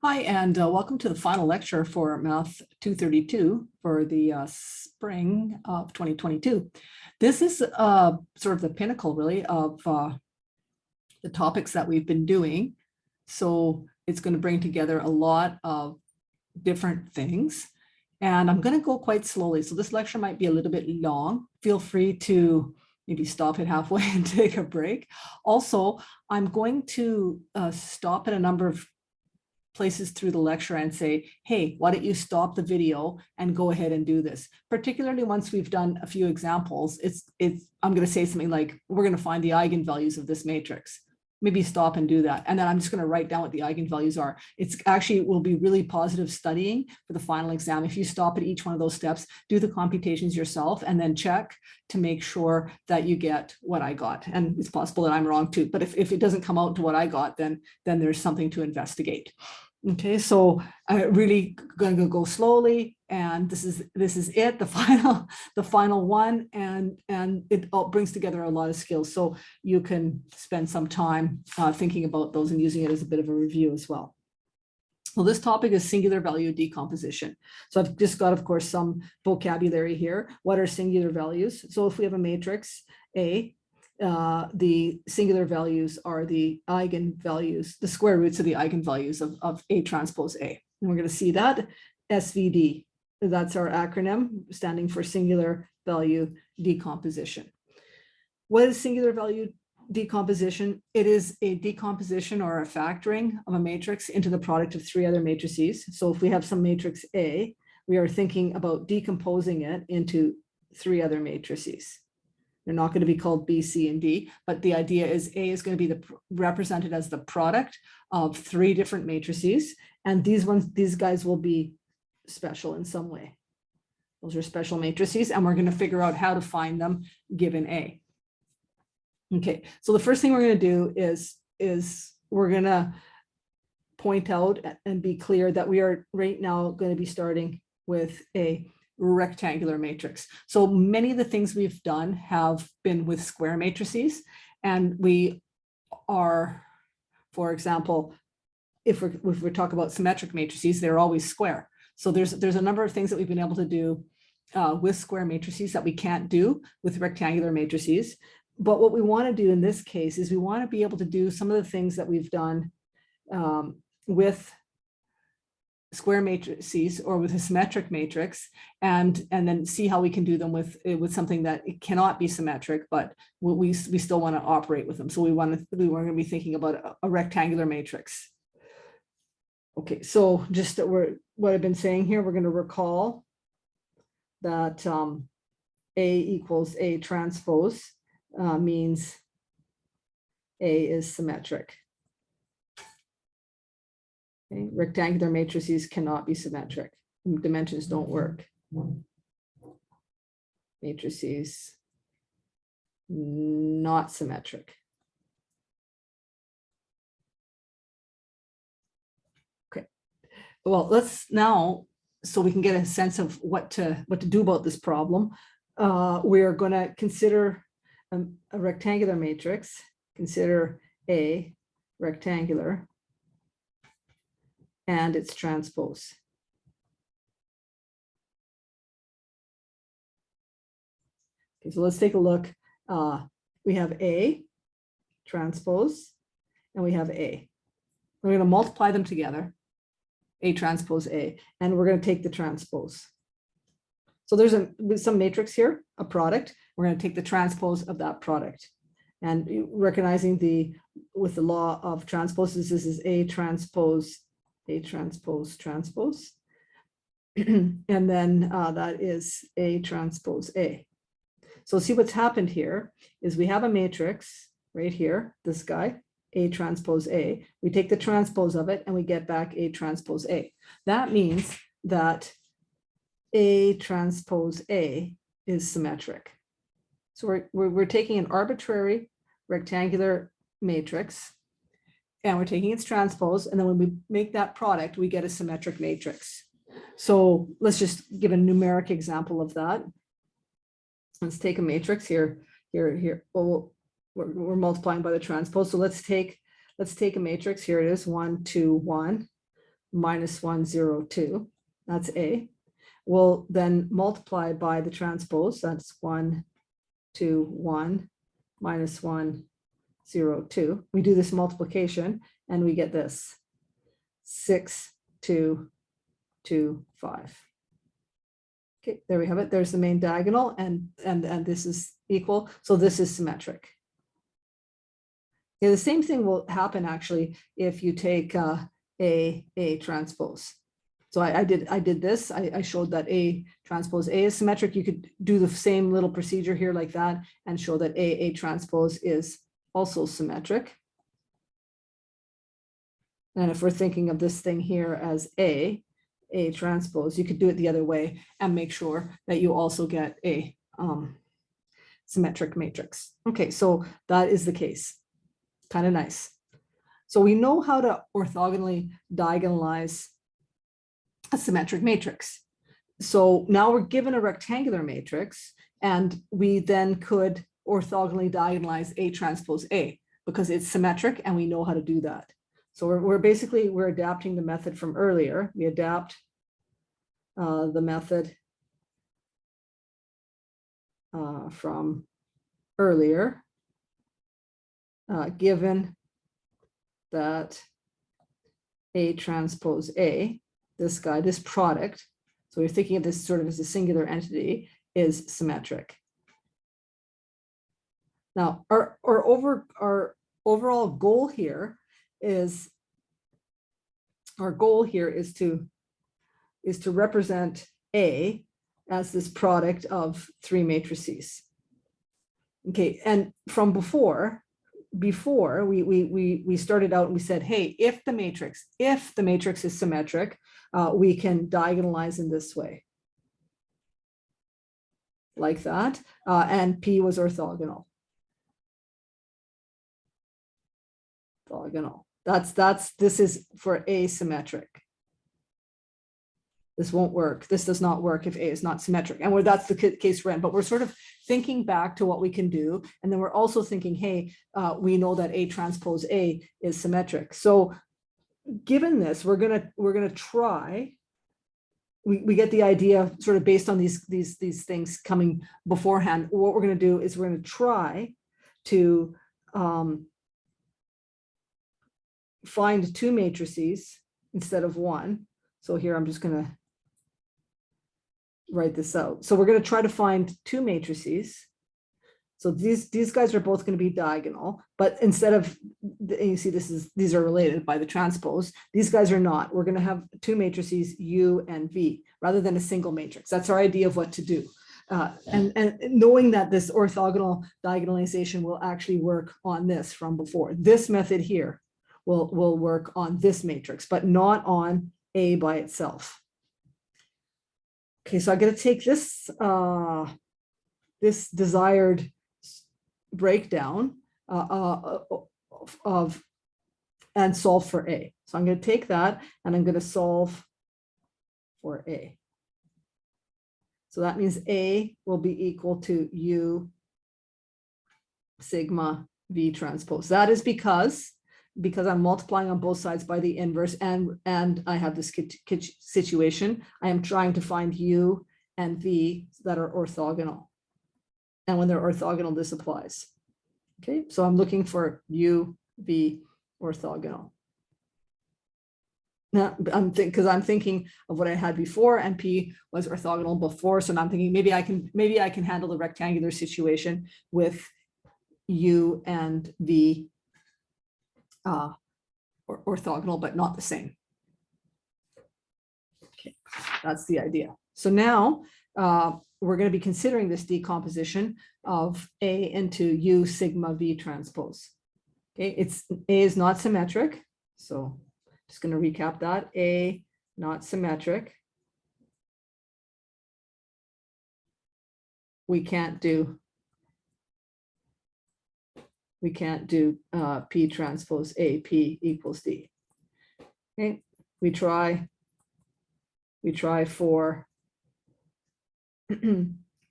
Hi, and welcome to the final lecture for Math 232 for the spring of 2022. This is sort of the pinnacle, really, of the topics that we've been doing. So it's going to bring together a lot of different things. And I'm going to go quite slowly. So this lecture might be a little bit long. Feel free to maybe stop it halfway and take a break. Also, I'm going to stop at a number of places through the lecture and say, hey, why don't you stop the video and go ahead and do this? Particularly once we've done a few examples, I'm going to say something like, we're going to find the eigenvalues of this matrix. Maybe stop and do that. And then I'm just going to write down what the eigenvalues are. It's actually will be really positive studying for the final exam. If you stop at each one of those steps, do the computations yourself, and then check to make sure that you get what I got. And it's possible that I'm wrong too, but if it doesn't come out to what I got, then there's something to investigate. Okay, so I'm really going to go slowly, and this is it, the final one, and it all brings together a lot of skills. So you can spend some time thinking about those and using it as a bit of a review as well. Well, this topic is singular value decomposition. So I've just got, of course, some vocabulary here. What are singular values? So if we have a matrix A, the singular values are the eigenvalues, the square roots of the eigenvalues of A transpose A. And we're going to see that SVD, that's our acronym standing for singular value decomposition. What is singular value decomposition? It is a decomposition or a factoring of a matrix into the product of three other matrices. So if we have some matrix A, we are thinking about decomposing it into three other matrices. They're not going to be called B, C, and D, but the idea is A is going to be represented as the product of three different matrices, and these guys will be special in some way. Those are special matrices, and we're going to figure out how to find them given A. Okay, so the first thing we're going to do is we're going to point out and be clear that we are right now going to be starting with a rectangular matrix. So many of the things we've done have been with square matrices, and we are, for example, if we talk about symmetric matrices, they're always square. So there's a number of things that we've been able to do with square matrices that we can't do with rectangular matrices. But what we want to do in this case is we want to be able to do some of the things that we've done with square matrices or with a symmetric matrix, and then see how we can do them with something that it cannot be symmetric, but we still want to operate with them. So we're going to be thinking about a rectangular matrix. Okay, so just what I've been saying here, we're going to recall that A equals A transpose means A is symmetric. Okay. Rectangular matrices cannot be symmetric. Dimensions don't work. Matrices not symmetric. Okay. Well, let's now, so we can get a sense of what to do about this problem. We are going to consider a rectangular matrix. Consider A rectangular and its transpose. Okay, so let's take a look. We have A transpose and we have A. We're going to multiply them together, A transpose A, and we're going to take the transpose. So there's some matrix here, a product. We're going to take the transpose of that product. And recognizing with the law of transposes, this is A transpose transpose, and then that is A transpose A. So see what's happened here is we have a matrix right here, this guy, A transpose A. We take the transpose of it and we get back A transpose A. That means that A transpose A is symmetric. So we're taking an arbitrary rectangular matrix, and we're taking its transpose, and then when we make that product, we get a symmetric matrix. So let's just give a numeric example of that. Let's take a matrix here. Well, we're multiplying by the transpose. So let's take a matrix. Here it is, 1, 2, 1. minus 1, 0, 2. That's A. We'll then multiply by the transpose. That's 1, 2, 1, minus 1, 0, 2. We do this multiplication and we get this 6, 2, 2, 5. Okay, there we have it. There's the main diagonal, and this is equal. So this is symmetric. Yeah, the same thing will happen actually if you take A transpose. So I did this. I showed that A transpose A is symmetric. You could do the same little procedure here like that and show that A transpose is also symmetric. And if we're thinking of this thing here as A transpose, you could do it the other way and make sure that you also get a symmetric matrix. Okay, so that is the case. Kind of nice. So we know how to orthogonally diagonalize a symmetric matrix. So now we're given a rectangular matrix, and we then could orthogonally diagonalize A transpose A because it's symmetric and we know how to do that. So we're adapting the method from earlier. We adapt the method from earlier, given that A transpose A, this guy, this product, so we're thinking of this sort of as a singular entity, is symmetric. Now, our overall goal here is, to represent A as this product of three matrices. Okay, and from before we started out and we said, hey, if the matrix is symmetric, we can diagonalize in this way, like that, and P was orthogonal. This is for asymmetric. This won't work. This does not work if A is not symmetric. And that's the case we're in, but we're sort of thinking back to what we can do. And then we're also thinking, hey, we know that A transpose A is symmetric. So given this, we're gonna try, we get the idea sort of based on these things coming beforehand. What we're gonna do is we're gonna try to find two matrices instead of one. So here I'm just gonna write this out. So we're going to try to find two matrices. So these guys are both going to be diagonal, but instead of, you see these are related by the transpose. These guys are not. We're going to have two matrices U and V rather than a single matrix. That's our idea of what to do. And knowing that this orthogonal diagonalization will actually work on this from before. This method here will work on this matrix, but not on A by itself. Okay, so I'm going to take this this desired breakdown of and solve for A. So I'm going to take that and I'm going to solve for A. So that means A will be equal to U sigma V transpose. That is because I'm multiplying on both sides by the inverse, and I have this situation. I am trying to find U and V that are orthogonal. And when they're orthogonal, this applies. Okay, so I'm looking for U, V orthogonal. Now, I'm thinking of what I had before, and P was orthogonal before. So now I'm thinking maybe I can handle the rectangular situation with U and V orthogonal, but not the same. Okay, that's the idea. So now we're going to be considering this decomposition of A into U sigma V transpose. Okay, A is not symmetric, so just going to recap that. A not symmetric. We can't do P transpose A, P equals D. Okay, we try for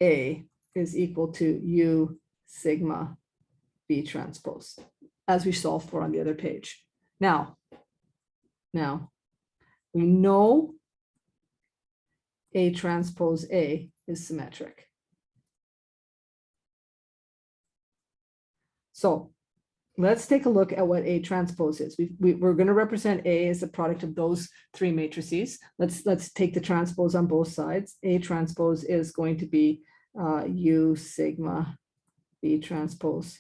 A is equal to U sigma V transpose, as we solved for on the other page. Now, We know A transpose A is symmetric. So let's take a look at what A transpose is. We're going to represent A as a product of those three matrices. Let's take the transpose on both sides. A transpose is going to be U sigma B transpose.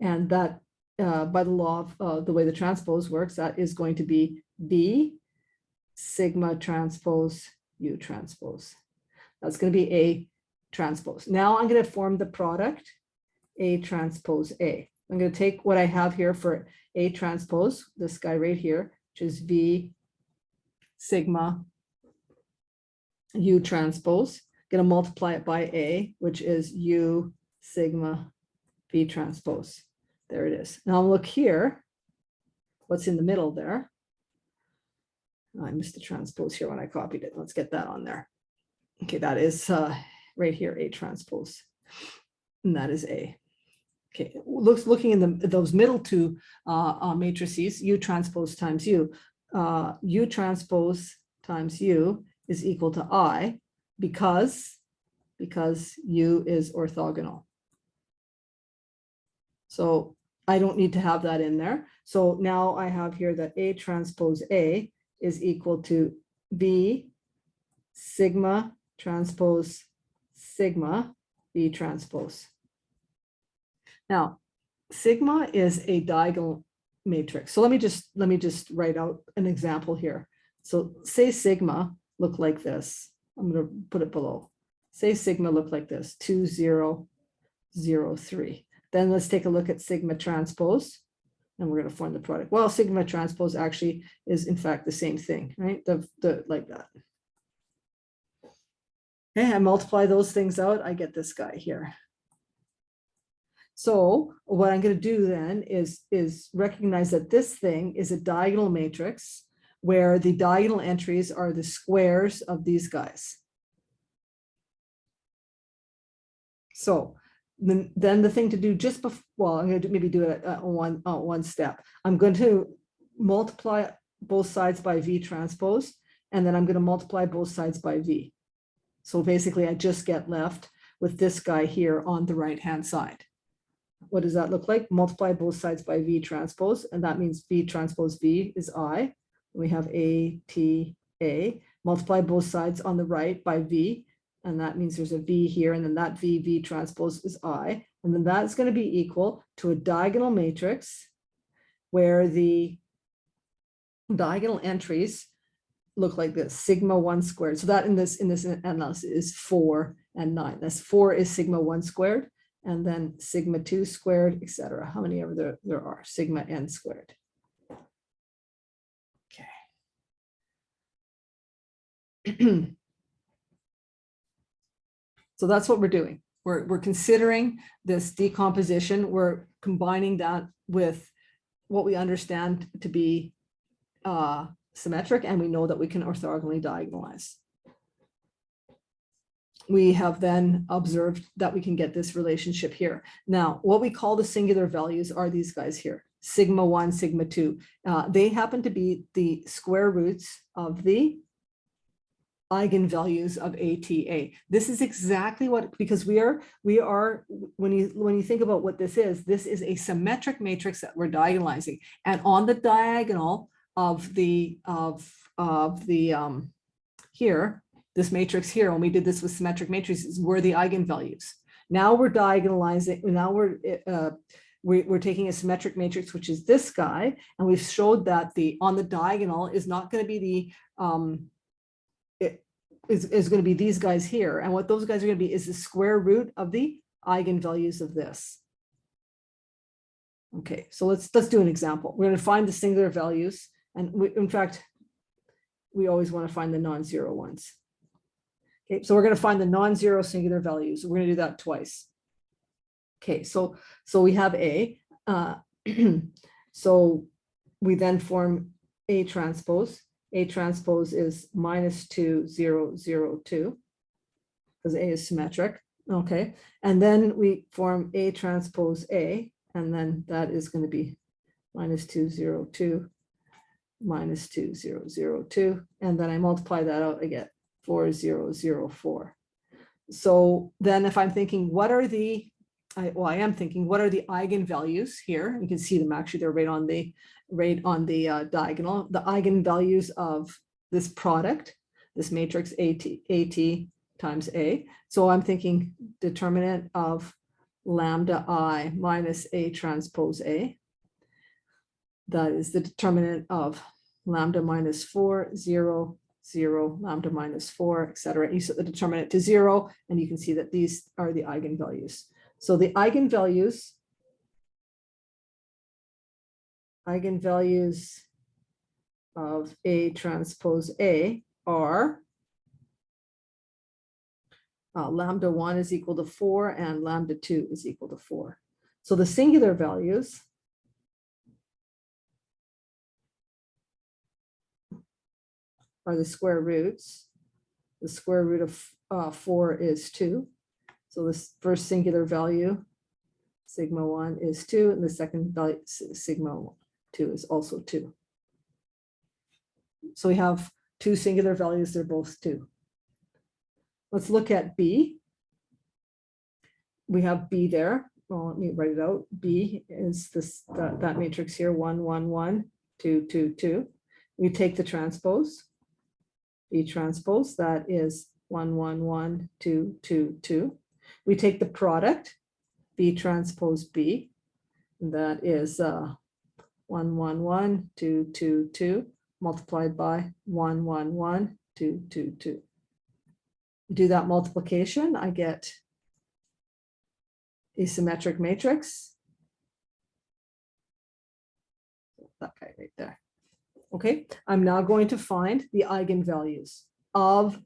And that by the law of the way the transpose works, that is going to be B sigma transpose U transpose. That's going to be A transpose. Now I'm going to form the product A transpose A. I'm going to take what I have here for A transpose, this guy right here, which is V sigma U transpose. I'm going to multiply it by A, which is U sigma V transpose. There it is. Now look here, what's in the middle there? I missed the transpose here when I copied it. Let's get that on there. Okay, that is right here, A transpose, and that is A. Okay, looking in those middle two matrices, U transpose times U. U transpose times U is equal to I because U is orthogonal. So I don't need to have that in there. So now I have here that A transpose A is equal to B sigma transpose sigma B transpose. Now, sigma is a diagonal matrix. So let me just write out an example here. So say sigma look like this. I'm going to put it below. Say sigma look like this, 2, 0, 0, 3. Then let's take a look at sigma transpose, and we're going to form the product. Well, sigma transpose actually is in fact the same thing, right? Like that. Okay, I multiply those things out, I get this guy here. So what I'm going to do then is recognize that this thing is a diagonal matrix where the diagonal entries are the squares of these guys. So then the thing to do just before, well, I'm going to maybe do it one step. I'm going to multiply both sides by V transpose, and then I'm going to multiply both sides by V. So basically I just get left with this guy here on the right-hand side. What does that look like? Multiply both sides by V transpose, and that means V transpose V is I. We have A, T, A. Multiply both sides on the right by V, and that means there's a V here, and then that V transpose is I. And then that's going to be equal to a diagonal matrix where the diagonal entries look like this, sigma 1 squared. So that in this analysis is 4 and 9. That's 4 is sigma 1 squared, and then sigma 2 squared, etc. How many ever there are, sigma n squared. Okay. So that's what we're doing. We're considering this decomposition. We're combining that with what we understand to be symmetric, and we know that we can orthogonally diagonalize. We have then observed that we can get this relationship here. Now, what we call the singular values are these guys here, sigma 1, sigma 2. They happen to be the square roots of the eigenvalues of A TA. This is exactly what, because we are when you think about what this is a symmetric matrix that we're diagonalizing, and on the diagonal of the here, this matrix here, when we did this with symmetric matrices, were the eigenvalues. Now we're diagonalizing. Now we're taking a symmetric matrix, which is this guy, and we've showed that on the diagonal is not going to be the is going to be these guys here, and what those guys are going to be is the square root of the eigenvalues of this. Okay, so let's do an example. We're going to find the singular values, and in fact, we always want to find the non-zero ones. Okay, so we're going to find the non-zero singular values. We're going to do that twice. Okay, so we have A. So we then form A transpose. A transpose is -2, 0, 0, 2, because A is symmetric. Okay, and then we form A transpose A, and then that is going to be -2, 0, 2. minus 2, 0, 0, 2. And then I multiply that out, I get 4, 0, 0, 4. So then if I'm thinking, what are the, I am thinking, what are the eigenvalues here? You can see them actually, they're right on the diagonal. The eigenvalues of this product, this matrix AT times A. So I'm thinking determinant of lambda I minus A transpose A. That is the determinant of lambda minus 4, 0, 0, lambda minus 4, etc. You set the determinant to 0, and you can see that these are the eigenvalues. So the eigenvalues of A transpose A are lambda 1 is equal to 4 and lambda 2 is equal to 4. So the singular values are the square roots. The square root of 4 is 2. So this first singular value, sigma 1, is 2, and the second value, sigma 2, is also 2. So we have two singular values, they're both 2. Let's look at B. We have B there. Well, let me write it out. B is this that matrix here, 1, 1, 1, 2, 2, 2. We take the transpose. B transpose, that is 1, 1, 1, 2, 2, 2. We take the product, B transpose B, and that is 1, 1, 1, 2, 2, 2, multiplied by 1, 1, 1, 2, 2, 2. Do that multiplication, I get a symmetric matrix. That guy right there. Okay, I'm now going to find the eigenvalues of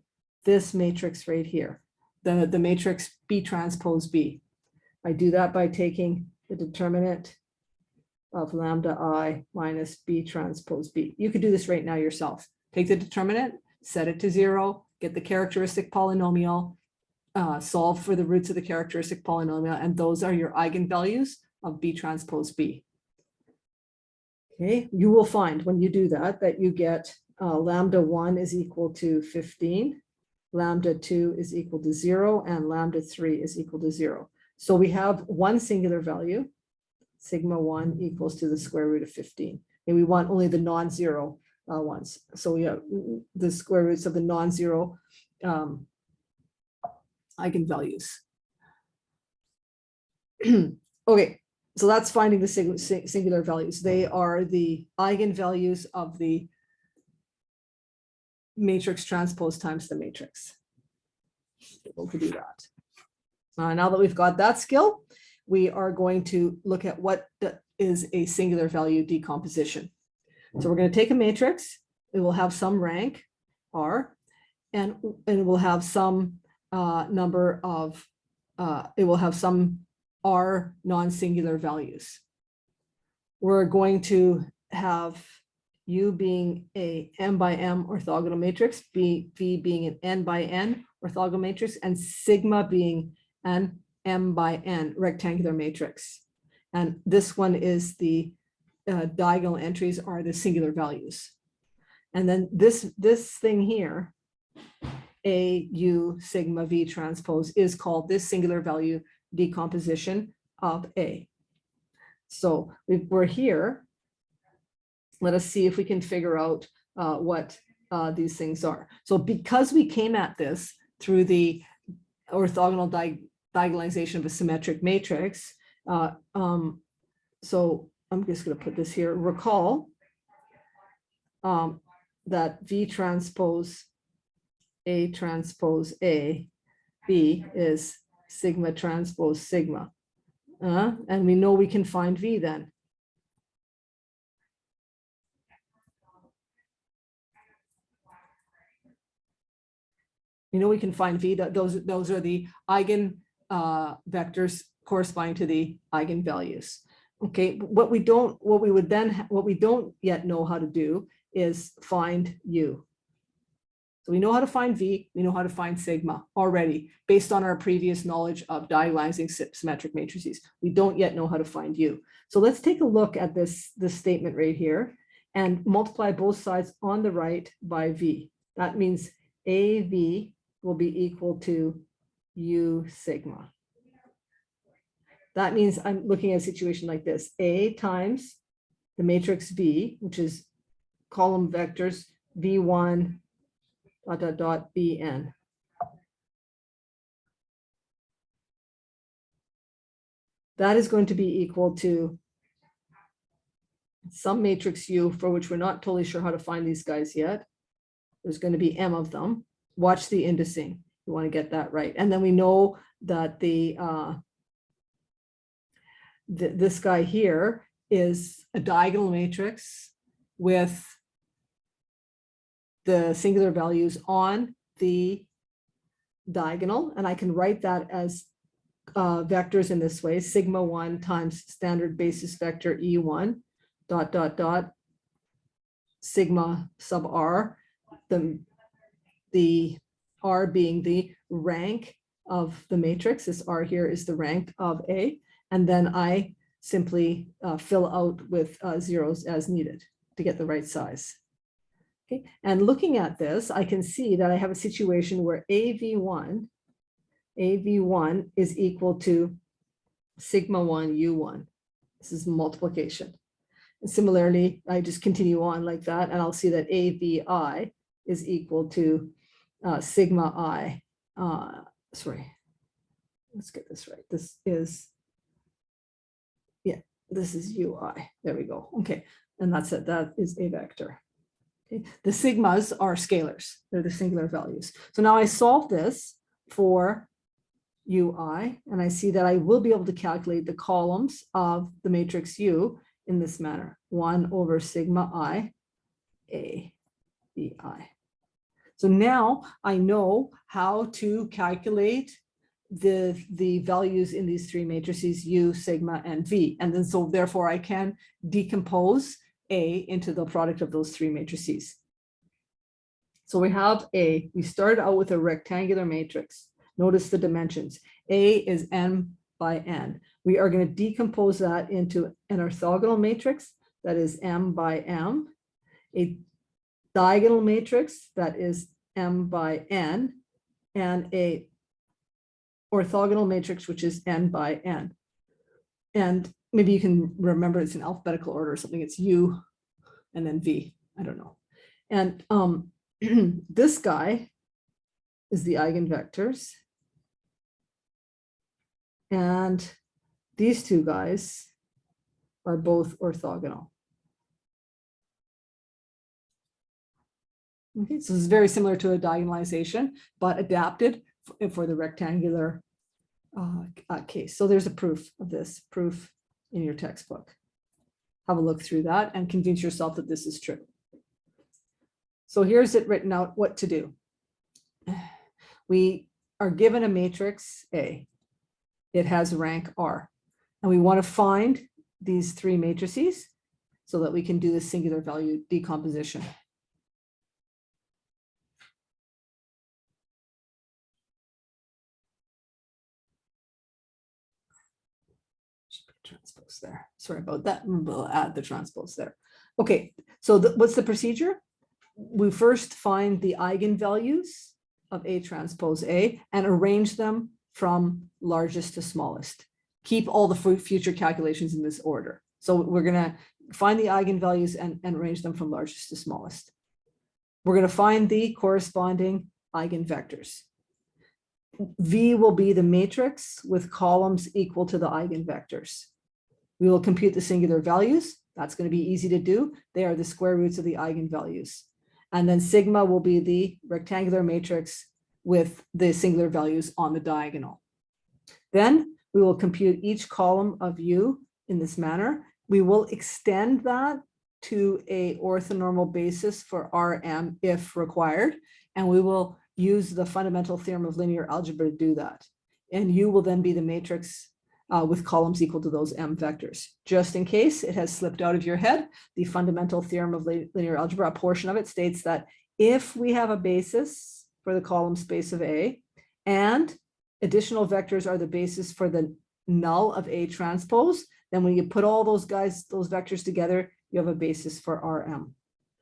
this matrix right here, the matrix B transpose B. I do that by taking the determinant of lambda I minus B transpose B. You could do this right now yourself. Take the determinant, set it to 0, get the characteristic polynomial, solve for the roots of the characteristic polynomial, and those are your eigenvalues of B transpose B. Okay, you will find when you do that, that you get lambda 1 is equal to 15, lambda 2 is equal to 0, and lambda 3 is equal to 0. So we have one singular value, sigma 1 equals to the square root of 15. And we want only the non-zero ones. So we have the square roots of the non-zero eigenvalues. Okay. So that's finding the singular values. They are the eigenvalues of the matrix transpose times the matrix. Able to do that. Now that we've got that skill, we are going to look at what is a singular value decomposition. So we're going to take a matrix. It will have some rank R, and it will have some number of, it will have some R non-singular values. We're going to have U being a M by M orthogonal matrix, V being an N by N orthogonal matrix, and sigma being an M by N rectangular matrix. And this one is the diagonal entries are the singular values. And then this thing here, A U sigma V transpose, is called this singular value decomposition of A. So we're here. Let us see if we can figure out what these things are. So because we came at this through the orthogonal diagonalization of a symmetric matrix, so I'm just going to put this here. Recall that V transpose A transpose A B is sigma transpose sigma. And we know we can find V then. You know we can find V, those are the eigen vectors corresponding to the eigenvalues. Okay, what we don't yet know how to do is find U. So we know how to find V, we know how to find sigma already, based on our previous knowledge of diagonalizing symmetric matrices. We don't yet know how to find U. So let's take a look at this statement right here. and multiply both sides on the right by V. That means AV will be equal to U sigma. That means I'm looking at a situation like this. A times the matrix V, which is column vectors V1 ... Bn. That is going to be equal to some matrix U, for which we're not totally sure how to find these guys yet. There's going to be M of them. Watch the indexing. You want to get that right. And then we know that this guy here is a diagonal matrix with the singular values on the diagonal. And I can write that as vectors in this way: sigma 1 times standard basis vector E1 ... sigma sub r, the r being the rank of the matrix. This r here is the rank of A, and then I simply fill out with zeros as needed to get the right size. Okay, and looking at this, I can see that I have a situation where AV1 is equal to sigma 1 U1. This is multiplication. And similarly, I just continue on like that, and I'll see that AVI is equal to sigma I. Sorry, let's get this right. This is, yeah, this is UI. There we go. Okay, and that's it. That is a vector. Okay. The sigmas are scalars. They're the singular values. So now I solve this for UI, and I see that I will be able to calculate the columns of the matrix U in this manner: 1 over sigma I A B I. So now I know how to calculate the values in these three matrices U, sigma, and V. And then so therefore I can decompose A into the product of those three matrices. So we have we started out with a rectangular matrix. Notice the dimensions. A is n by n. We are going to decompose that into an orthogonal matrix that is m by m, a diagonal matrix that is m by n, and a orthogonal matrix which is n by n. And maybe you can remember it's in alphabetical order or something. It's U and then V. I don't know. And this guy is the eigenvectors. And these two guys are both orthogonal. Okay, so this is very similar to a diagonalization, but adapted for the rectangular case. So there's a proof of this, proof in your textbook. Have a look through that and convince yourself that this is true. So here's it written out what to do. We are given a matrix A. It has rank R. And we want to find these three matrices so that we can do the singular value decomposition. Transpose there. Sorry about that. We'll add the transpose there. Okay, so what's the procedure? We first find the eigenvalues of A transpose A and arrange them from largest to smallest. Keep all the future calculations in this order. So we're going to find the eigenvalues and arrange them from largest to smallest. We're going to find the corresponding eigenvectors. V will be the matrix with columns equal to the eigenvectors. We will compute the singular values. That's going to be easy to do. They are the square roots of the eigenvalues. And then sigma will be the rectangular matrix with the singular values on the diagonal. Then we will compute each column of U in this manner. We will extend that to an orthonormal basis for Rm if required. And we will use the fundamental theorem of linear algebra to do that. And U will then be the matrix with columns equal to those M vectors. Just in case it has slipped out of your head, the fundamental theorem of linear algebra, a portion of it states that if we have a basis for the column space of A and additional vectors are the basis for the null of A transpose, then when you put all those vectors together, you have a basis for RM.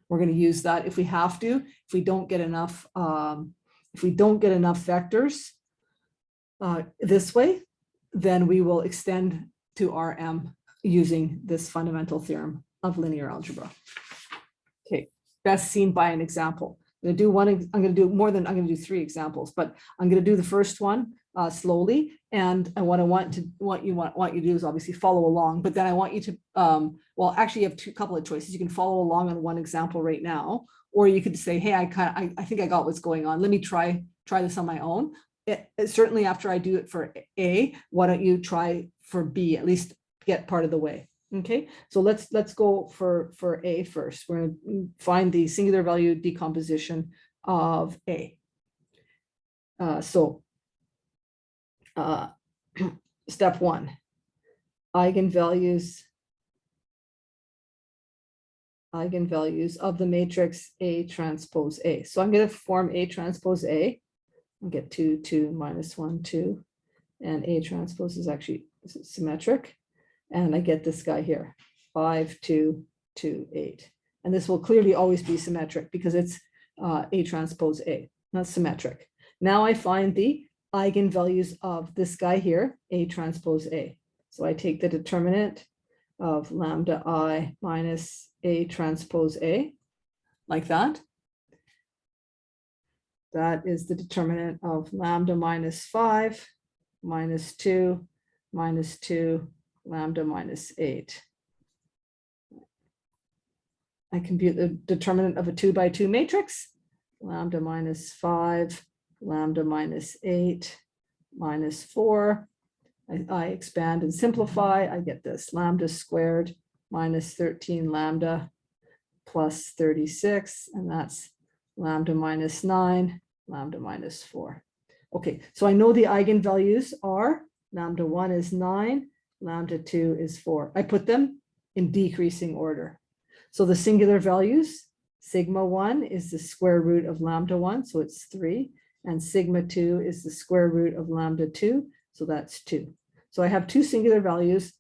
We're going to use that if we have to. If we don't get enough, vectors this way, then we will extend to RM using this fundamental theorem of linear algebra. Okay, best seen by an example. I'm going to do 3 examples, but I'm going to do the first one slowly. And what you to do is obviously follow along, but then I want you to, well, actually you have a couple of choices. You can follow along on one example right now, or you could say, hey, I think I got what's going on. Let me try this on my own. Certainly after I do it for A, why don't you try for B, at least get part of the way. Okay, so let's go for A first. We're going to find the singular value decomposition of A. Step 1, eigenvalues of the matrix A transpose A. So I'm going to form A transpose A and get 2, 2, minus 1, 2, and A transpose is actually symmetric. And I get this guy here, 5, 2, 2, 8. And this will clearly always be symmetric because it's A transpose A, not symmetric. Now I find the eigenvalues of this guy here, A transpose A. So I take the determinant of lambda I minus A transpose A, like that. That is the determinant of lambda minus 5, minus 2, minus 2, lambda minus 8. I compute the determinant of a 2 by 2 matrix, lambda minus 5, lambda minus 8, minus 4. I expand and simplify. I get this lambda squared minus 13 lambda plus 36, and that's lambda minus 9, lambda minus 4. Okay, so I know the eigenvalues are lambda 1 is 9, lambda 2 is 4. I put them in decreasing order. So the singular values, sigma 1 is the square root of lambda 1, so it's 3, and sigma 2 is the square root of lambda 2, so that's 2. So I have 2 singular values.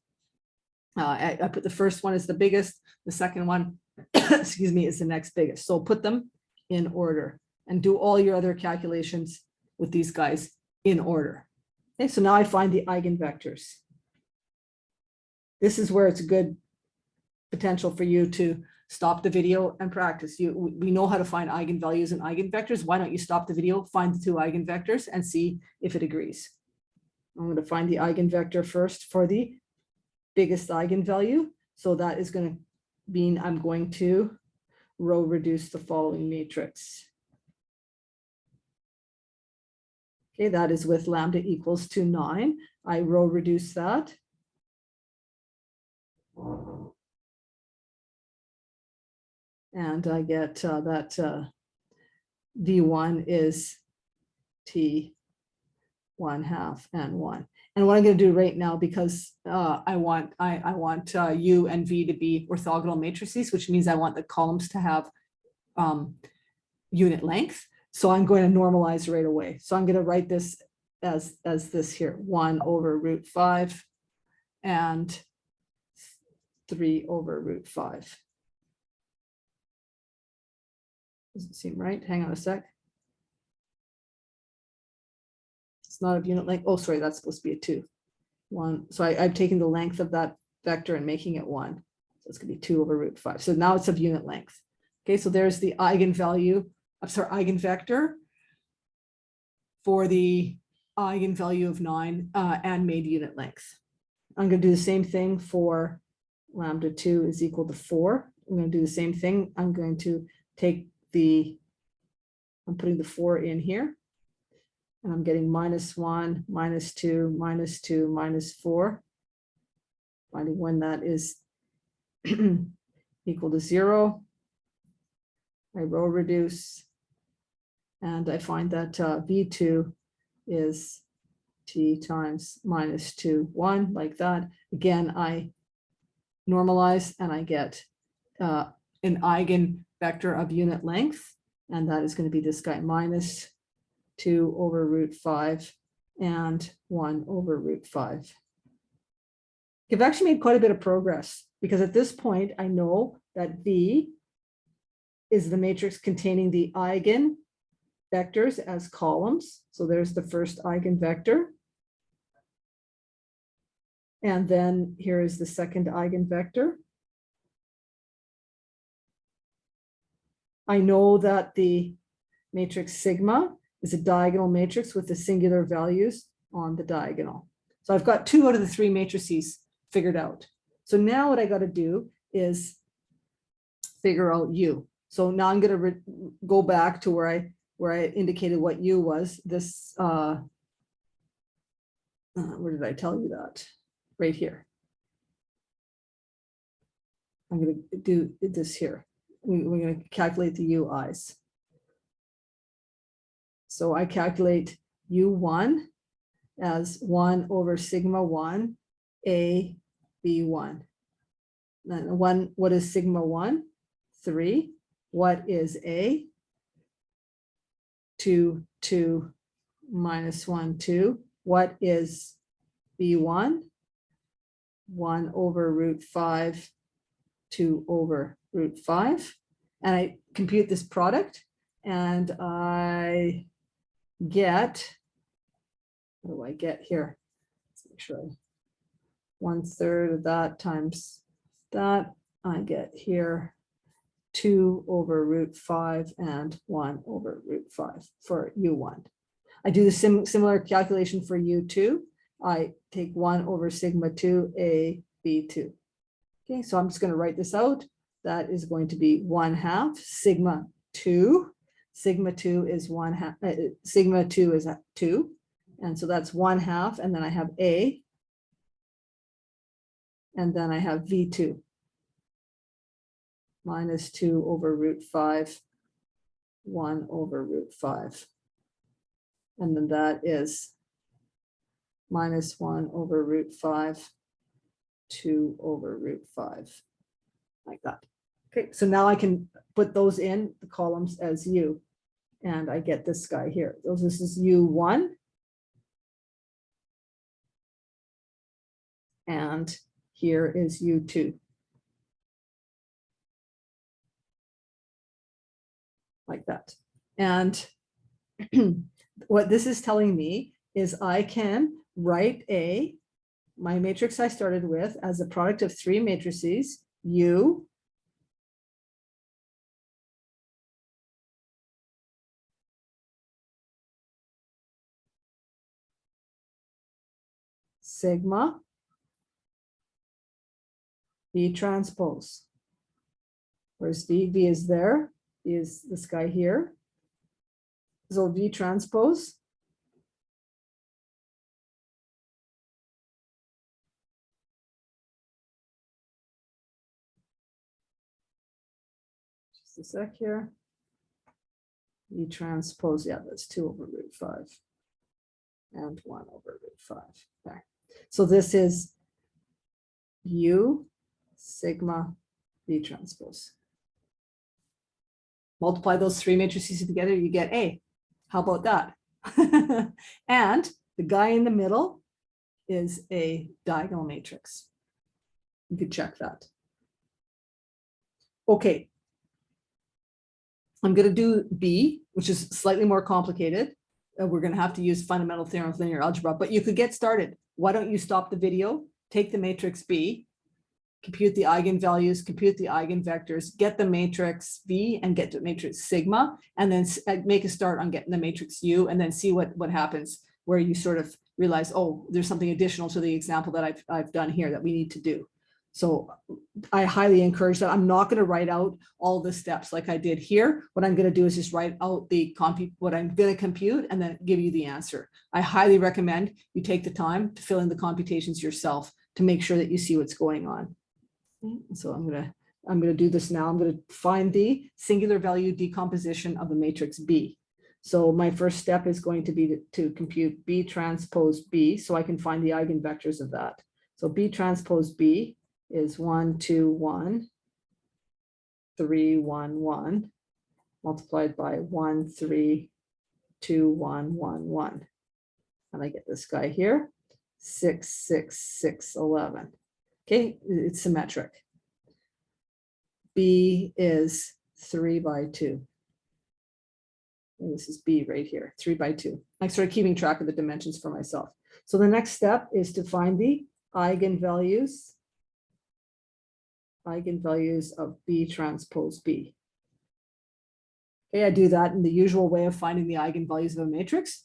I put the first one as the biggest, the second one, excuse me, is the next biggest. So put them in order and do all your other calculations with these guys in order. Okay, so now I find the eigenvectors. This is where it's a good potential for you to stop the video and practice. We know how to find eigenvalues and eigenvectors. Why don't you stop the video, find the 2 eigenvectors and see if it agrees. I'm going to find the eigenvector first for the biggest eigenvalue. So that is going to mean I'm going to row reduce the following matrix. Okay, that is with lambda equals to 9. I row reduce that. And I get that V1 is T 1/2 and 1. And what I'm going to do right now, because I want U and V to be orthogonal matrices, which means I want the columns to have unit length. So I'm going to normalize right away. So I'm going to write this as this here, 1 over root 5 and 3 over root 5. Doesn't seem right. Hang on a sec. It's not a unit length. Oh, sorry, that's supposed to be a 2. 1. So I've taken the length of that vector and making it 1. So it's going to be 2 over root 5. So now it's of unit length. Okay, so there's the eigenvector for the eigenvalue of 9 and made unit length. I'm going to do the same thing for lambda 2 is equal to 4. I'm going to do the same thing. I'm going to take I'm putting the 4 in here. And I'm getting -1, -2, -2, -4. Finding when that is equal to 0. I row reduce. And I find that V2 is T times -2, 1, like that. Again, I normalize and I get an eigenvector of unit length. And that is going to be this guy, -2 over root 5 and 1 over root 5. I've actually made quite a bit of progress because at this point, I know that V is the matrix containing the eigen vectors as columns. So there's the first eigenvector. And then here is the second eigenvector. I know that the matrix sigma is a diagonal matrix with the singular values on the diagonal. So I've got 2 out of the 3 matrices figured out. So now what I got to do is figure out U. So now I'm going to go back to where I indicated what U was. This, where did I tell you that? Right here. I'm going to do this here. We're going to calculate the UIs. So I calculate U1 as 1 over sigma 1 A B1. Then what is sigma 1? 3. What is A? 2, 2 minus 1, 2. What is B1? 1 over root 5, 2 over root 5. And I compute this product and I get, what do I get here? Let's make sure. 1/3 of that times that. I get here 2 over root 5 and 1 over root 5 for U1. I do the similar calculation for U2. I take 1 over sigma 2 A B2. Okay, so I'm just going to write this out. That is going to be 1/2 sigma 2. Sigma 2 is 1/2. Sigma 2 is 2. And so that's 1/2. And then I have A. And then I have V2 minus 2 over root 5, 1 over root 5. And then that is minus 1 over root 5, 2 over root 5, like that. Okay, so now I can put those in the columns as U, and I get this guy here. So this is U1. And here is U2. Like that. And what this is telling me is I can write my matrix I started with as a product of 3 matrices, U, sigma, V transpose. Where's V? V is there. V is this guy here. So V transpose just a sec here. V transpose, yeah, that's 2 over root 5 and 1 over root 5. Okay. So this is U sigma V transpose. Multiply those 3 matrices together, you get A. How about that? And the guy in the middle is a diagonal matrix. You could check that. Okay. I'm going to do B, which is slightly more complicated. We're going to have to use fundamental theorem of linear algebra, but you could get started. Why don't you stop the video, take the matrix B, compute the eigenvalues, compute the eigenvectors, get the matrix V and get the matrix sigma, and then make a start on getting the matrix U, and then see what happens, where you sort of realize, oh, there's something additional to the example that I've done here that we need to do. So I highly encourage that. I'm not going to write out all the steps like I did here. What I'm going to do is just write out what I'm going to compute and then give you the answer. I highly recommend you take the time to fill in the computations yourself to make sure that you see what's going on. So I'm going to do this now. I'm going to find the singular value decomposition of a matrix B. So my first step is going to be to compute B transpose B, so I can find the eigenvectors of that. So B transpose B is 1, 2, 1, 3, 1, 1, multiplied by 1, 3, 2, 1, 1, 1. And I get this guy here, 6, 6, 6, 11. Okay, it's symmetric. B is 3 by 2. And this is B right here, 3 by 2. I started keeping track of the dimensions for myself. So the next step is to find the eigenvalues of B transpose B. Okay, I do that in the usual way of finding the eigenvalues of a matrix.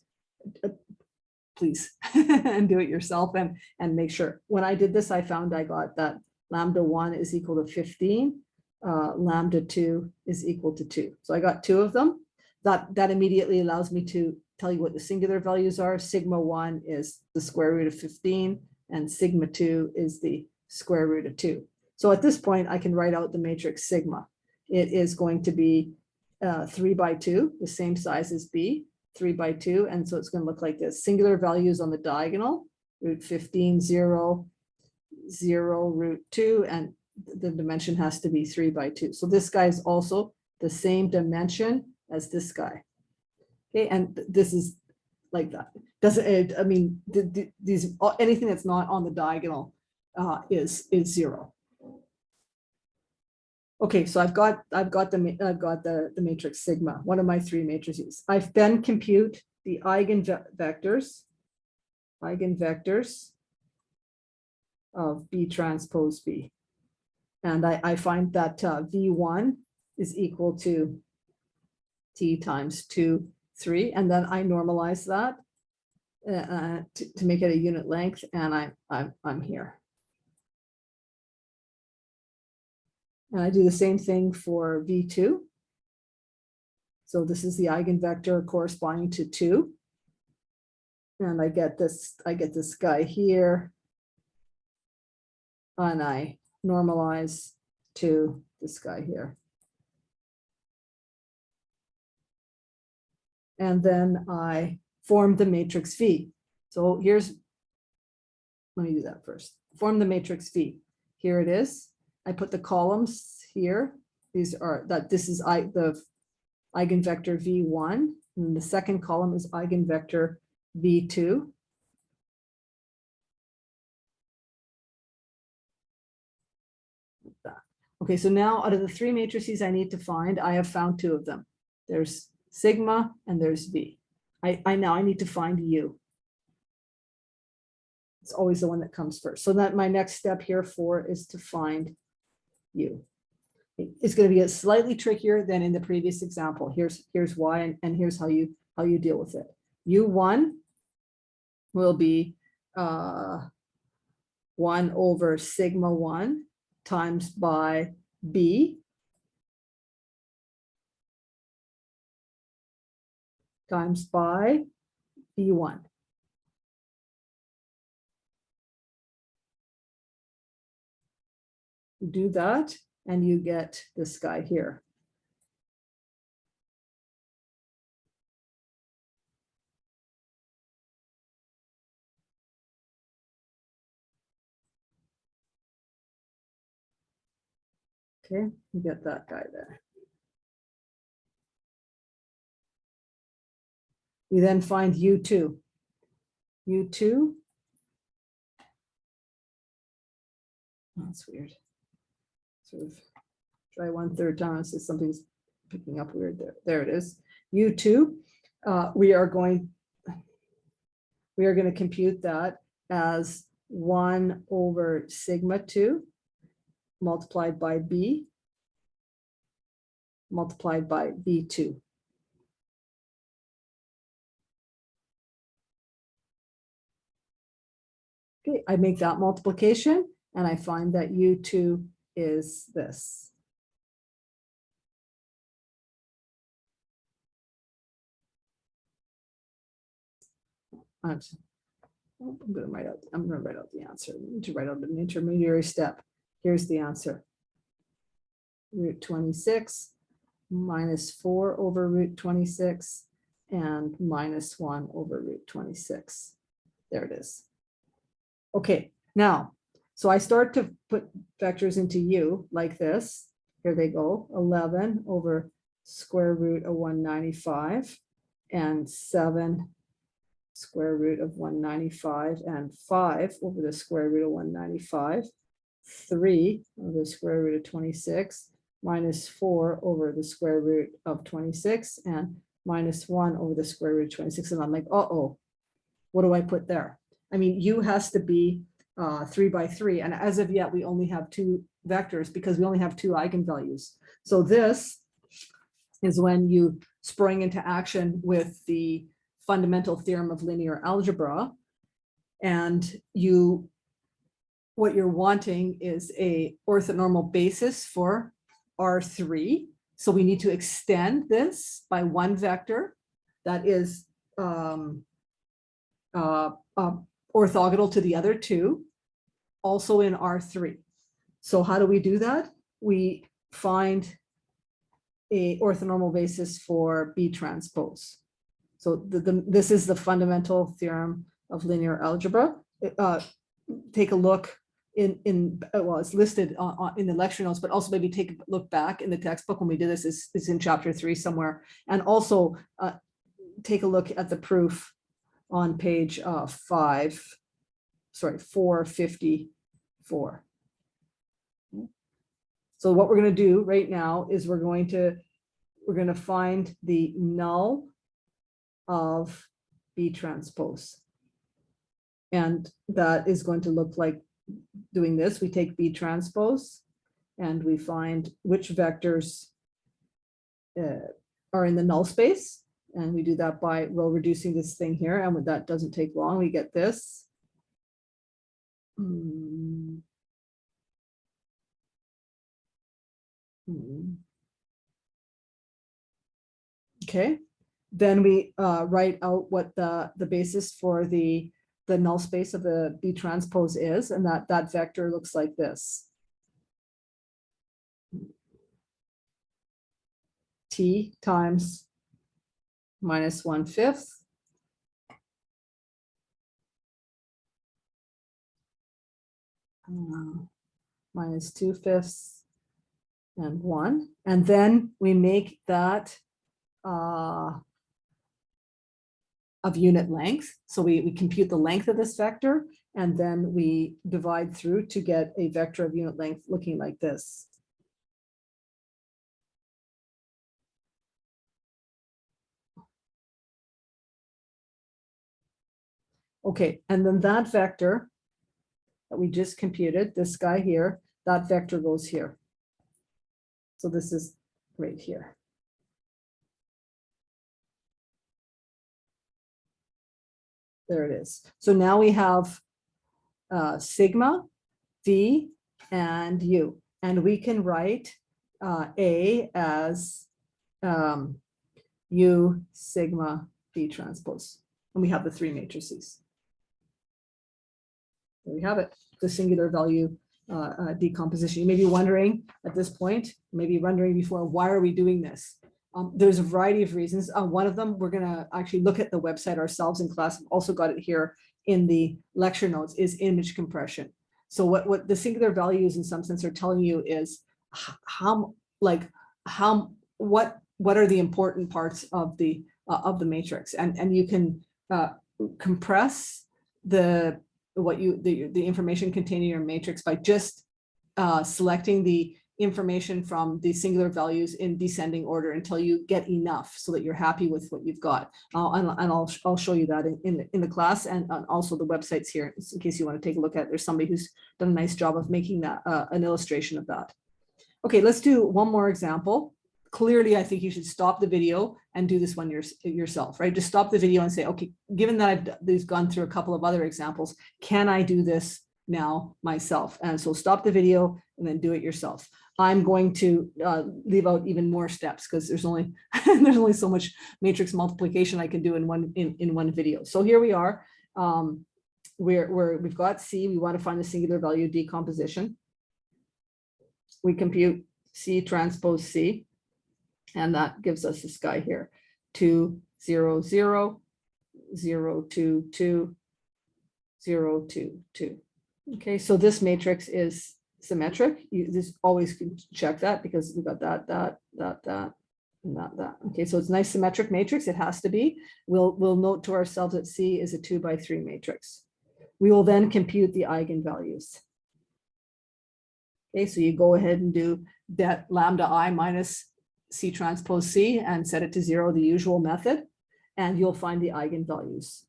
Please, and do it yourself and make sure. When I did this, I found I got that lambda 1 is equal to 15, lambda 2 is equal to 2. So I got 2 of them. That immediately allows me to tell you what the singular values are. Sigma 1 is the square root of 15, and sigma 2 is the square root of 2. So at this point, I can write out the matrix sigma. It is going to be 3 by 2, the same size as B, 3 by 2. And so it's going to look like this. Singular values on the diagonal, root 15, 0, 0, root 2, and the dimension has to be 3 by 2. So this guy is also the same dimension as this guy. Okay, and this is like that. Doesn't it? I mean, these anything that's not on the diagonal is 0. Okay, so I've got the matrix sigma, one of my 3 matrices. I then compute the eigenvectors of B transpose B, and I find that V1 is equal to T times 2, 3, and then I normalize that to make it a unit length, and I'm here. And I do the same thing for V2. So this is the eigenvector corresponding to 2. And I get this guy here. And I normalize to this guy here. And then I form the matrix V. So let me do that first. Form the matrix V. Here it is. I put the columns here. This is the eigenvector V1, and the second column is eigenvector V2. Okay, so now out of the 3 matrices I need to find, I have found 2 of them. There's sigma and there's V. Now I need to find U. It's always the one that comes first. So that my next step here is to find U. It's going to be slightly trickier than in the previous example. Here's why, and here's how you deal with it. U1 will be 1 over sigma 1 times by B times by B1. You do that, and you get this guy here. Okay, you get that guy there. We then find U2. U2, that's weird. Sort of try 1/3 time. It's just something's picking up weird there. There it is. U2, we are going to compute that as 1 over sigma 2 multiplied by B multiplied by V2. Okay, I make that multiplication and I find that U2 is this. I'm going to write out the answer. I need to write out an intermediary step. Here's the answer. Root 26 minus 4 over root 26 and minus 1 over root 26. There it is. Okay, now, so I start to put vectors into U like this. Here they go, 11 over square root of 195 and 7 square root of 195 and 5 over the square root of 195. 3 over the square root of 26 minus 4 over the square root of 26 and minus 1 over the square root of 26. And I'm like, uh-oh, what do I put there? I mean, U has to be 3 by 3. And as of yet, we only have 2 vectors because we only have 2 eigenvalues. So this is when you spring into action with the fundamental theorem of linear algebra. And what you're wanting is a orthonormal basis for R3. So we need to extend this by 1 vector that is orthogonal to the other 2, also in R3. So how do we do that? We find a orthonormal basis for B transpose. So this is the fundamental theorem of linear algebra. Take a look well, it's listed in the lecture notes, but also maybe take a look back in the textbook when we did this. It's in chapter 3 somewhere. And also take a look at the proof on page 454. So what we're going to do right now is we're going to find the null of B transpose. And that is going to look like doing this. We take B transpose and we find which vectors are in the null space. And we do that by row reducing this thing here. And that doesn't take long. We get this. Okay. Then we write out what the basis for the null space of the B transpose is, and that vector looks like this. T times minus 1/5 minus 2/5 and 1. And then we make that of unit length. So we compute the length of this vector, and then we divide through to get a vector of unit length looking like this. Okay, and then that vector that we just computed, this guy here, that vector goes here. So this is right here. There it is. So now we have sigma, V, and U. And we can write A as U sigma V transpose. And we have the 3 matrices. There we have it, the singular value decomposition. You may be wondering at this point, maybe wondering before, why are we doing this? There's a variety of reasons. One of them, we're going to actually look at the website ourselves in class. We've also got it here in the lecture notes, is image compression. So what the singular values in some sense are telling you is what are the important parts of the matrix, and you can compress the information contained in your matrix by just selecting the information from the singular values in descending order until you get enough so that you're happy with what you've got. And I'll show you that in the class, and also the websites here in case you want to take a look at it. There's somebody who's done a nice job of making that an illustration of that. Okay, let's do one more example. Clearly, I think you should stop the video and do this one yourself, right? Just stop the video and say, okay, given that I've gone through a couple of other examples, can I do this now myself? And so stop the video and then do it yourself. I'm going to leave out even more steps because there's only so much matrix multiplication I can do in one video. So here we are. We've got C. We want to find the singular value decomposition. We compute C transpose C, and that gives us this guy here: 2, 0, 0, 0, 2, 2, 0, 2, 2. Okay, so this matrix is symmetric. You just always can check that because we've got that, and that. Okay, so it's a nice symmetric matrix. It has to be. We'll note to ourselves that C is a 2 by 3 matrix. We will then compute the eigenvalues. Okay, so you go ahead and do that lambda I minus C transpose C and set it to 0, the usual method, and you'll find the eigenvalues.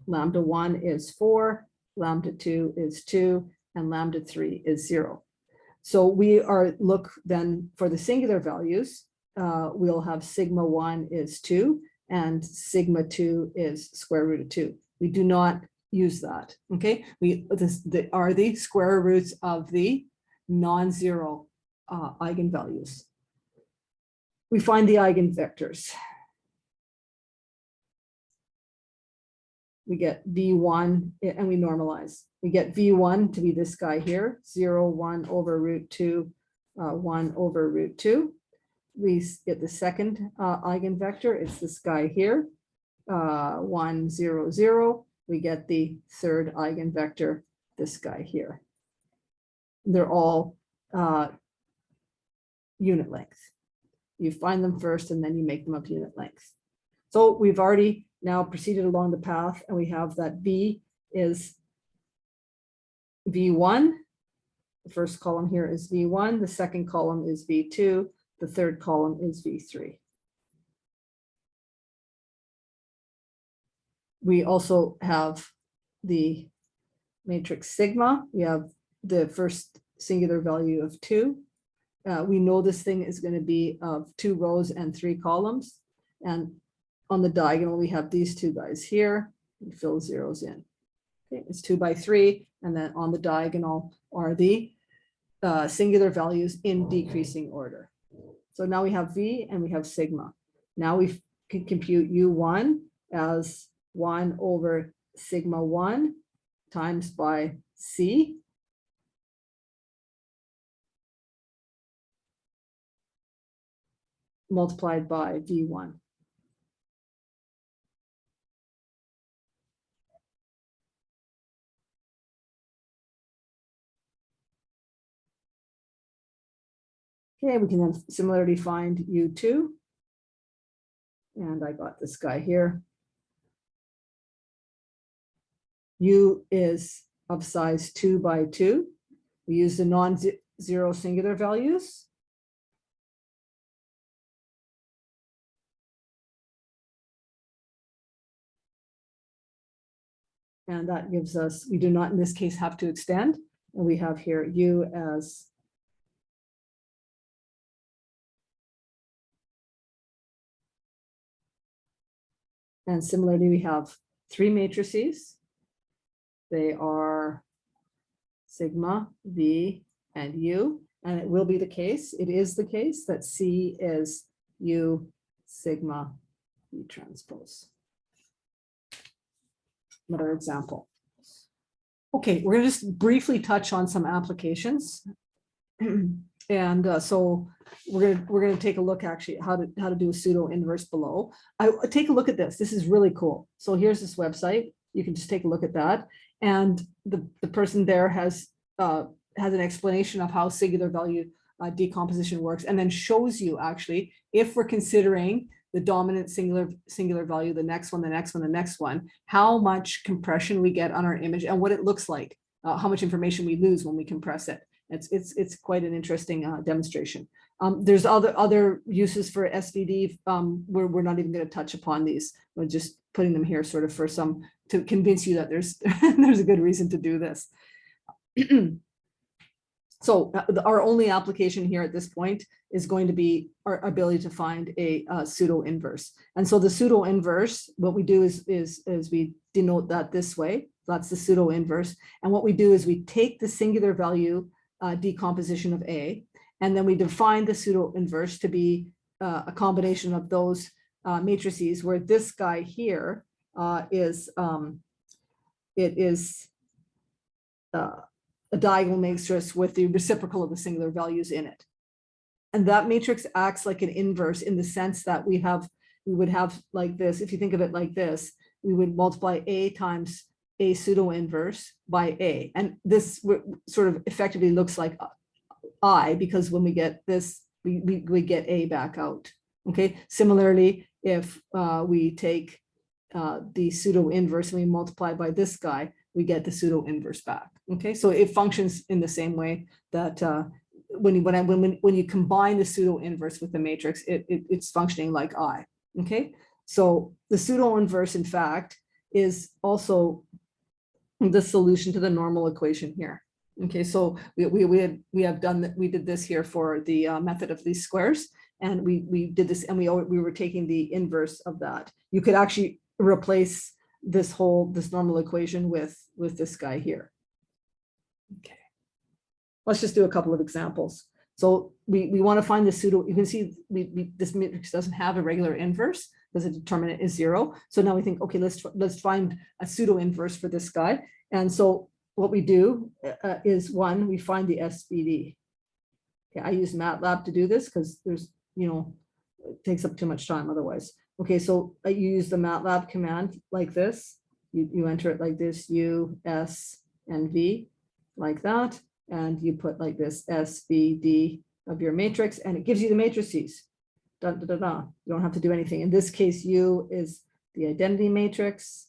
Lambda 1 is 4, lambda 2 is 2, and lambda 3 is 0. So we are look then for the singular values. We'll have sigma 1 is 2 and sigma 2 is square root of 2. We do not use that. Okay, are the square roots of the non-zero eigenvalues. We find the eigenvectors. We get V1 and we normalize. We get V1 to be this guy here, 0, 1 over root 2, 1 over root 2. We get the second eigenvector, it's this guy here, 1, 0, 0. We get the third eigenvector, this guy here. They're all unit length. You find them first and then you make them of unit length. So we've already now proceeded along the path and we have that V is V1. The first column here is V1. The second column is V2. The third column is V3. We also have the matrix sigma. We have the first singular value of 2. We know this thing is going to be of 2 rows and 3 columns. And on the diagonal, we have these 2 guys here. We fill zeros in. Okay, it's 2 by 3. And then on the diagonal are the singular values in decreasing order. So now we have V and we have sigma. Now we can compute U1 as 1 over sigma 1 times by C. Multiplied by V1. Okay, we can then similarly find U2. And I got this guy here. U is of size 2 by 2. We use the non-zero singular values. And that gives us, we do not in this case have to extend. And we have here U as and similarly, we have 3 matrices. They are sigma, V, and U. And it will be the case, it is the case that C is U sigma V transpose. Another example. Okay, we're going to just briefly touch on some applications. And so we're going to take a look actually how to do a pseudo inverse below. Take a look at this. This is really cool. So here's this website. You can just take a look at that. And the person there has an explanation of how singular value decomposition works, and then shows you actually if we're considering the dominant singular value, the next one, the next one, the next one, how much compression we get on our image and what it looks like, how much information we lose when we compress it. It's quite an interesting demonstration. There's other uses for SVD. We're not even going to touch upon these. We're just putting them here sort of for some to convince you that there's there's a good reason to do this. So our only application here at this point is going to be our ability to find a pseudo inverse. And so the pseudo inverse, what we do is we denote that this way. That's the pseudo inverse. And what we do is we take the singular value decomposition of A, and then we define the pseudo inverse to be a combination of those matrices, where this guy here is a diagonal matrix with the reciprocal of the singular values in it. And that matrix acts like an inverse in the sense that we would have like this. If you think of it like this, we would multiply A times a pseudo inverse by A. And this sort of effectively looks like I, because when we get this, we get A back out. Okay. Similarly, if we take the pseudo inverse and we multiply by this guy, we get the pseudo inverse back. Okay, so it functions in the same way that when you combine the pseudo inverse with the matrix, it's functioning like I. Okay, so the pseudo inverse, in fact, is also the solution to the normal equation here. Okay, so we did this here for the method of least squares, and we did this, and we were taking the inverse of that. You could actually replace this normal equation with this guy here. Okay, let's just do a couple of examples. So we want to find the pseudo. You can see this matrix doesn't have a regular inverse because the determinant is 0. So now we think, okay, let's find a pseudo inverse for this guy. And so what we do is we find the SVD. Okay, I use MATLAB to do this because there's, it takes up too much time otherwise. Okay, so I use the MATLAB command like this. You enter it like this, U, S, and V, like that. And you put like this SVD of your matrix, and it gives you the matrices. Da, da, da, da. You don't have to do anything. In this case, U is the identity matrix,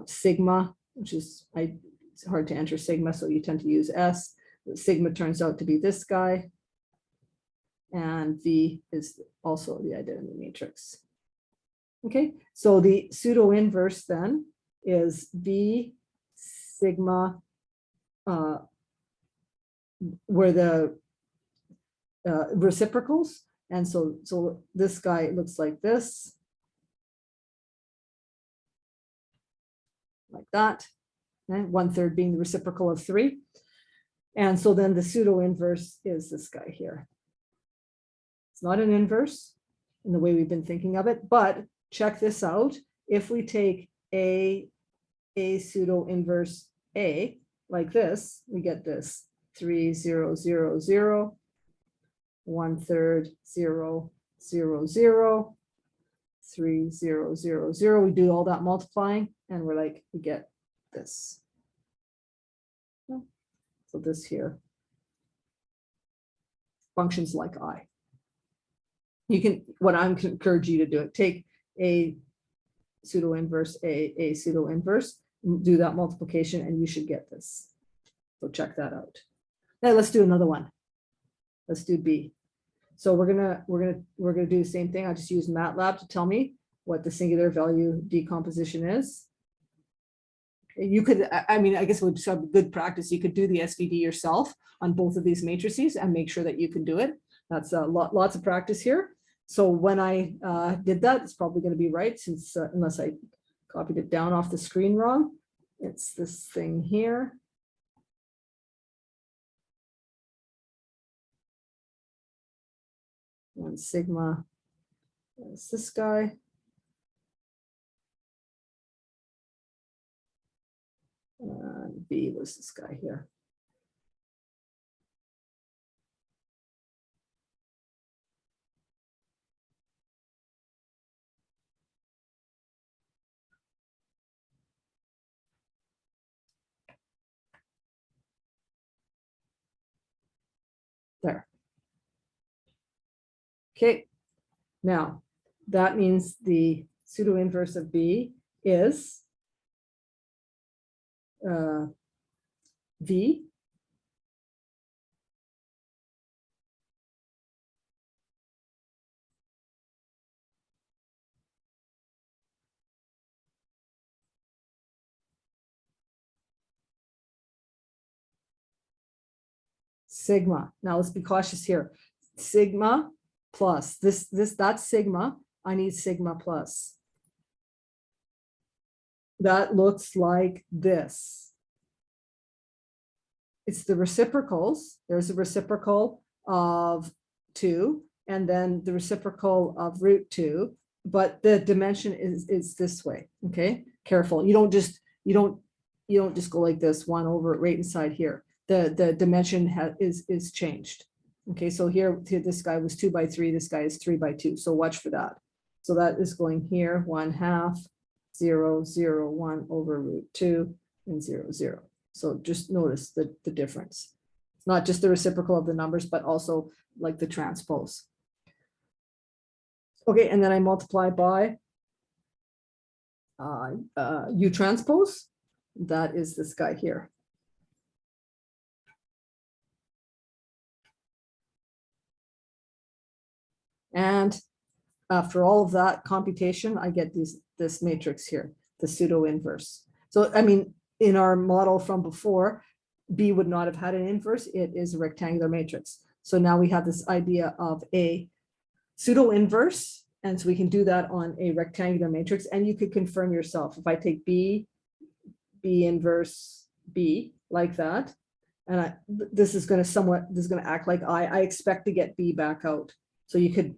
sigma, which is, it's hard to enter sigma, so you tend to use S. Sigma turns out to be this guy. And V is also the identity matrix. Okay, so the pseudo inverse then is V sigma, where the reciprocals. And so this guy looks like this, like that, and 1/3 being the reciprocal of 3. And so then the pseudo inverse is this guy here. It's not an inverse in the way we've been thinking of it, but check this out. If we take a pseudo inverse A like this, we get this 3, 0, 0, 0, 1/3, 0, 0, 0, 3, 0, 0, 0. We do all that multiplying, and we're like, we get this. So this here functions like I. What I'm encourage you to do it, take a pseudo inverse, a pseudo inverse, do that multiplication, and you should get this. So check that out. Now let's do another one. Let's do B. So we're gonna do the same thing. I just use MATLAB to tell me what the singular value decomposition is. You could, I mean, I guess it would be some good practice. You could do the SVD yourself on both of these matrices and make sure that you can do it. That's lots of practice here. So when I did that, it's probably going to be right, since unless I copied it down off the screen wrong. It's this thing here. And sigma is this guy. And B was this guy here. There. Okay, now that means the pseudo inverse of B is V sigma. Now let's be cautious here. Sigma plus that's sigma. I need sigma plus. That looks like this. It's the reciprocals. There's a reciprocal of 2, and then the reciprocal of √2, but the dimension is this way. Okay, careful. You don't just go like this, 1 over right inside here. The dimension is changed. Okay, so here this guy was 2 by 3. This guy is 3 by 2. So watch for that. So that is going here 1/2, 0, 0, 1 over √2, and 0, 0. So just notice the difference. It's not just the reciprocal of the numbers, but also like the transpose. Okay, and then I multiply by U transpose. That is this guy here. And after all of that computation, I get this matrix here, the pseudo-inverse. So, I mean, in our model from before, B would not have had an inverse. It is a rectangular matrix. So now we have this idea of a pseudo-inverse. And so we can do that on a rectangular matrix. And you could confirm yourself. If I take B inverse B like that, and this is going to act like I expect to get B back out. So you could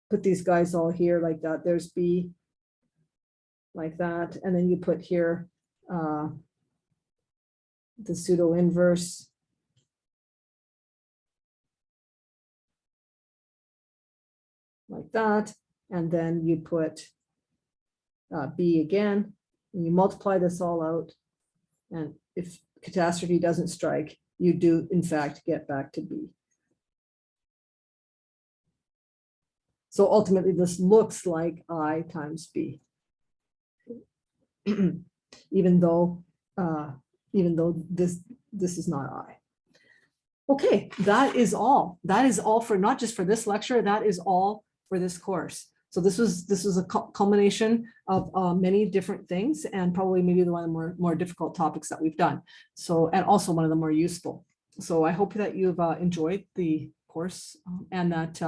put these guys all here like that. There's B like that. And then you put here the pseudo inverse. Like that. And then you put B again, and you multiply this all out. And if catastrophe doesn't strike, you do in fact get back to B. So ultimately this looks like I times B. even though this is not I. Okay, that is all. That is all for not just for this lecture, that is all for this course. So this was a culmination of many different things, and probably maybe one of the more difficult topics that we've done. So, and also one of the more useful. So I hope that you've enjoyed the course, and that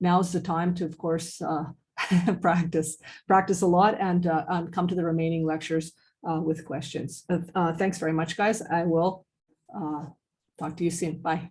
now's the time to, of course, practice a lot, and come to the remaining lectures with questions. Thanks very much, guys. I will talk to you soon. Bye.